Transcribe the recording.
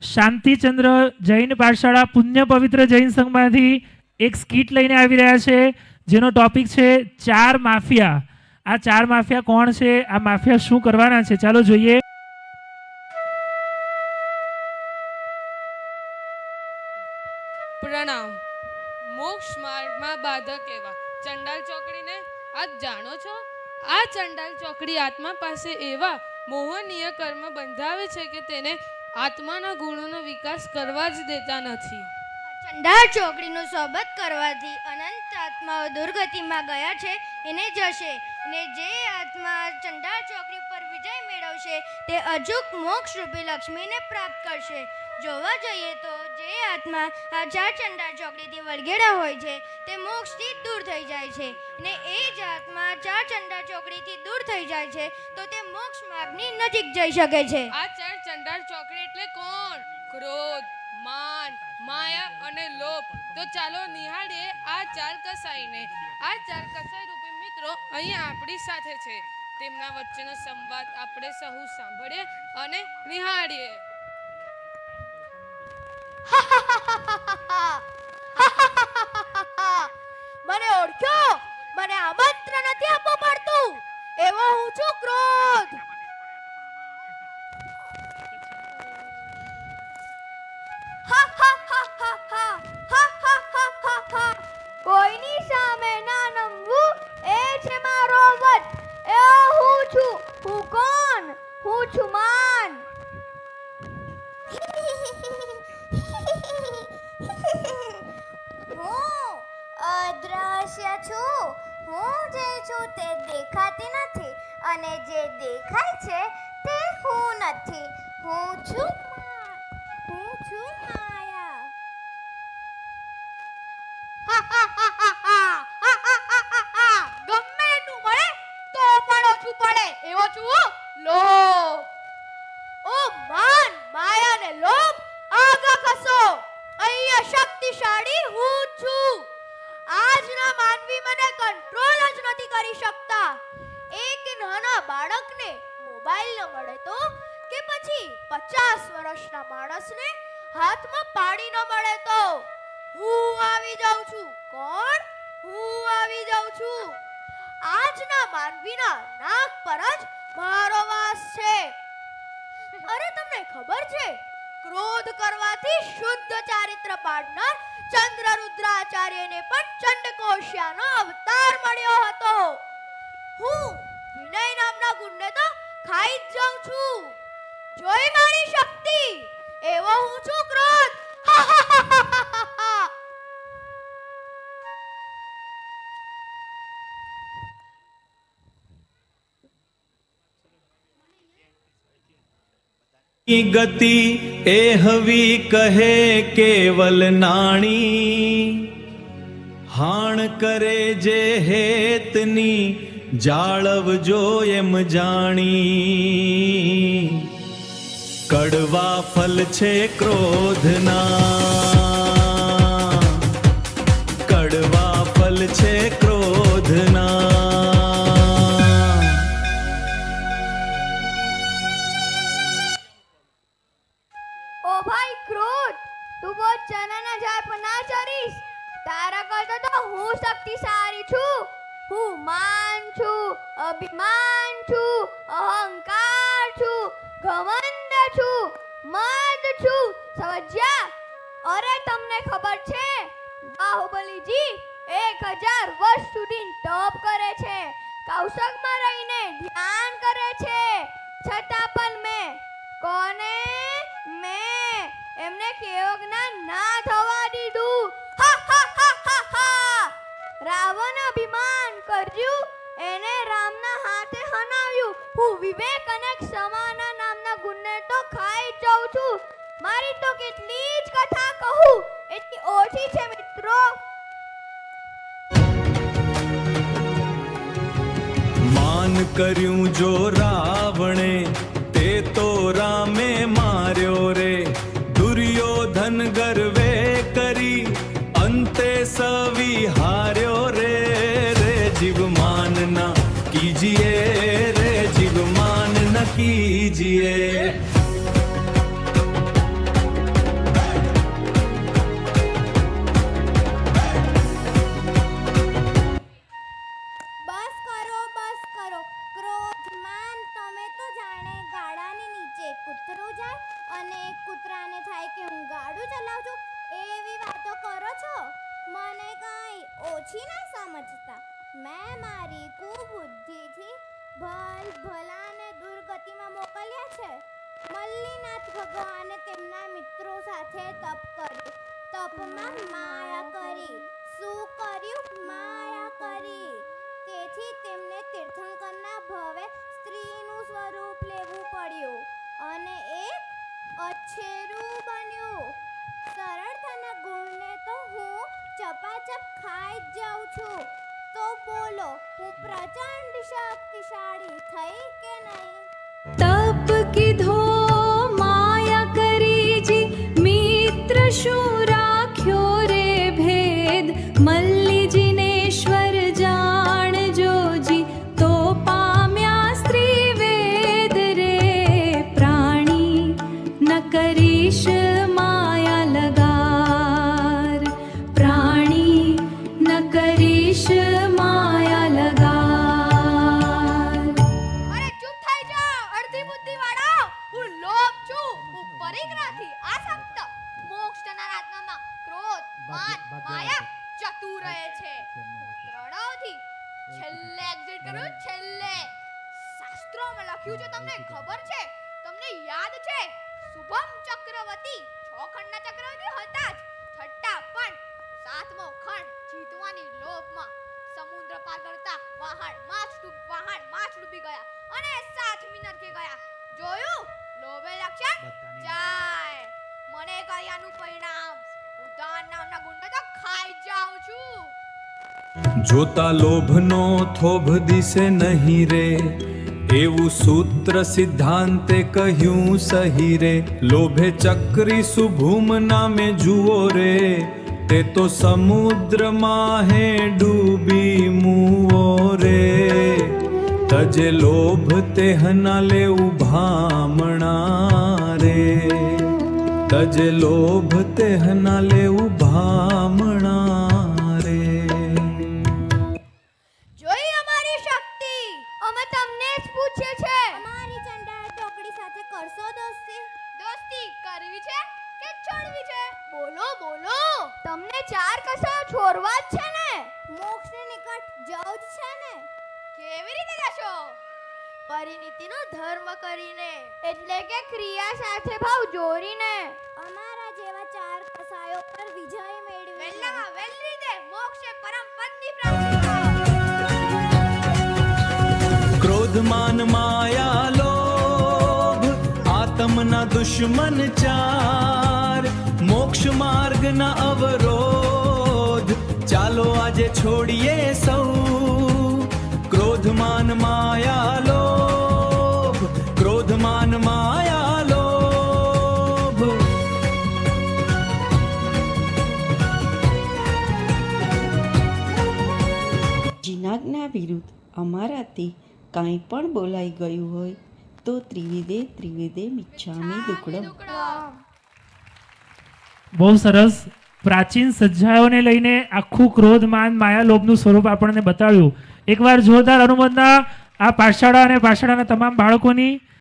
શાંતિચંદ્ર જૈન પાઠશાળા પુણ્ય પવિત્ર જૈન સંઘમાંથી એક સ્કીટ લઈને આવી રહ્યા છે, જેનો ટોપિક છે ચાર માફિયા. આ ચાર માફિયા કોણ છે, આ માફિયા શું કરવાના છે, ચાલો જોઈએ. પ્રણામ. મોક્ષ માર્ગમાં બાધક એવા ચંડાલ ચોકડીને આપ જાણો છો? આ ચંડાલ ચોકડી આત્મા પાસે એવા મોહનીય કર્મ બંધાવે છે કે તેને આત્માના ગુણોનો વિકાસ કરવા જ દેતા નથી. ચંડાળ ચોકડીનો સોબત કરવાથી અનંત આત્માઓ દુર્ગતિમાં ગયા છે એને જશે, ને જે આત્મા ચંડાળ ચોકડી પર વિજય મેળવશે તે અચૂક મોક્ષ રૂપી લક્ષ્મીને પ્રાપ્ત કરશે. જોવા જઈએ તો જે આત્મા આ ચાર ચંડાળ ચોકડીથી વળગેડા હોય છે તે મોક્ષથી દૂર થઈ જાય છે, ને એ જ આત્મા ચાર ચંડાળ ચોકડીથી દૂર થઈ જાય છે તો તે મોક્ષ માર્ગની નજીક જઈ શકે છે. આ ચાર ચંડાળ ચોકડી એટલે કોણ? ક્રોધ, માન, માયા અને લોભ. તો ચાલો નિહાળીએ આ ચાર કસાઈને. આ ચાર કસાઈ રૂપી મિત્રો અહીં આપણી સાથે છે. તેમના વચ્ચેનો સંવાદ આપણે સહુ સાંભળીએ અને નિહાળીએ. મને ઓળખ્યો? મને આમંત્રણ નથી આપવું પડતું. એવો હું છું ક્રોધ. કોઈની સામે ના નમવું એ છે મારો વટ. એવો હું છું. હું કોણ? હું છું માન. હું અદ્રશ્ય છું. હું જે છું તે દેખાતી નથી, અને જે દેખાય છે તે હું નથી. હું છું હું છું માયા. ગમે એટલું મળે તો પણ ઓછું પડે એવો છું લોભ. ઓ માન, માયા ને લોભ, આગળ ખસો. અહીંયા શક્તિશાળી હું છું. આજના માનવી મને કંટ્રોલ જ નથી કરી શકતા. એક નાના બાળકને મોબાઈલ ન મળે તો, કે પછી 50 વર્ષના માણસને હાથમાં પાડી ન મળે તો હું આવી જાઉં છું. કોણ? હું આવી જાઉં છું. આજના માનવીના નાક પર જ મારો વાસ છે. અરે તમને ખબર છે, ક્રોધ કરવાથી શુદ્ધ ચારિત્ર પાડનાર ચંદ્રરુદ્રાચાર્યને પણ ચંડકોષ્યાનો અવતાર મળ્યો હતો. હું વિનય નામના ગુણને તો ખાઈ જ જાઉં છું. જોઈ મારી શક્તિ. એવો હું છું ક્રોધ. ગતિ એ હવી કહે કેવલ નાણી, હાણ કરે જે હેતની જાળવજો એમ જાણી. કડવા ફલ છે ક્રોધના, કડવા ફલ છે ક્રોધના. ઓ ભાઈ ક્રોધ, તું બહુ ચનાના ઝાડ પર ના ચડીશ. તારા કરતા તો હું શક્તિશાળી છું. હું માન છું, અભિમાન છું, અહંકાર છું, ઘમંડ છું, મદ છું. સમજ્યા? અરે તમને ખબર છે, બાહુબલીજી 1000 વર્ષ સુધી તપ કરે છે, કૌશકમાં રહીને ધ્યાન કરે છે, છતાં પણ મેં એમને કેવો જ્ઞાન ના થવા દીધું. રાવણ અભિમાન કર્યું, એને રામના હાથે હણાવ્યું. હું વિવેક અને ક્ષમાના નામના ગુણને તો ખાઈ જાઉં છું. મારી તો કેટલી જ કથા કહું એટલી ઓછી છે મિત્રો. માન કર્યું જો રાવણે, તે તો રામે માર્યો રે. દુર્યોધન ગર્વે કરી, અંતે સવી હાર્યો રે. રે જીવ માન ના કીજીએ, રે જીવ માન ન कीजिए। ચલાવું છું એવી વાતો કરો છો. મને કઈ ઓછી ના સમજતા. મેં મારી કુબુદ્ધિથી ભલાને દુર્ગતિમાં મોકલ્યા છે. મલ્લીનાથ ભગવાને તેમના મિત્રો સાથે તપ કર્યું. તપમાં માયા કરી. શું કર્યું? માયા કરી. તેથી તેમને તીર્થંકરના ભવે સ્ત્રીનું સ્વરૂપ લેવું પડ્યું અને એક અછેરું બન્યું. સરળતાના ગુણને તો હું ચપાચપ ખાઈ જ જાઉં છું. તો બોલો, હું પ્રચંડ શક્તિશાળી થઈ કે નહીં? તપ કીધો માયા કરી જી, મિત્ર શું રાખ્યો રે ભેદ. મલ્લીજીનેશ્વર જાણજો જી, તો પામ્યા સ્ત્રી વેદ રે. પ્રાણી ન કરીશ માયા લગાર, પ્રાણી ન કરીશ માયા લગાર. અરે ચૂપ થઈ જાઓ, અડધી બુદ્ધિ વાળા. હું લોભ છું, હું પરિગ્રહથી આસક્ત. મોક્ષના આત્મામાં ક્રોધ, માન, માયા જતું રહે છે. ત્રણોથી છેલ્લે એક્ઝિટ કરું. છેલ્લે શાસ્ત્રોમાં લખ્યું છે, તમને ખબર છે? તમને યાદ છે? શુભમ ચક્રવર્તી 6 ખંડના ચક્રવર્તી હતા જ. છઠ્ઠા પણ 7મો ખંડ જીતવાની લોભમાં સમુદ્ર પાર કરતા વહાણમાં ડૂબી ગયા અને 7 મિનિટે ગયા. જોયું? લોભે લક્ષણ જાય. મને કર્યાનું પરિણામ. ઉદાન નામના ગુંડો તો ખાઈ જાઉં છું. જોતા લોભનો થોભ દિશે નહીં રે, એવું સૂત્ર સિદ્ધાંતે કહ્યું સહી રે. લોભે ચક્રી સુભૂમ નામે જુઓ રે, તે તો સમુદ્રમાં હે ડૂબી મુઓ રે. તજે લોભ તેહના લેવું ભામણા રે, તજે લોભ તેહના લેવું ભામણા રે. જોઈ અમારી શક્તિ. અમે તમને જ પૂછીએ છે. અમારી ચંડાળ ટોકડી સાથે કરશો દોસ્તી? દોસ્તી કરવી છે કે છોડવી છે? બોલો બોલો. તમને 4 કસા છોડવા જ છે ને? મોક્ષની નિકટ જવું જ છે ને? કેવી રીતે જશો? પરિણીતિનો ધર્મ કરીને, એટલે કે ક્રિયા સાથે ભાવ જોડીને. અમારા જેવા 4 કસાયો પર વિજય મેળવી વેલામાં વેલી રીતે મોક્ષે પરમ પદની પ્રાપ્તિ થાય. ક્રોધ માન માયા લોભ આત્મના દુશ્મન 4, મોક્ષ માર્ગના અવરોધ ચાલો આજે છોડીએ સૌ. ક્રોધ માન માયા લોભ, ક્રોધ માન માયા લોભ. જીનાજ્ઞા વિરુદ્ધ અમારાથી કાંઈ પણ બોલાઈ ગયું હોય તો ત્રિવિધે મિચ્છામિ દુક્કડમ. બહુ સરસ. પ્રાચીન સજ્જાઓને લઈને આખું ક્રોધ, માન, માયા, લોભનું સ્વરૂપ આપણને બતાવ્યું. એકવાર જોરદાર અનુમોદના આ પાઠશાળા અને પાઠશાળાના તમામ બાળકોની.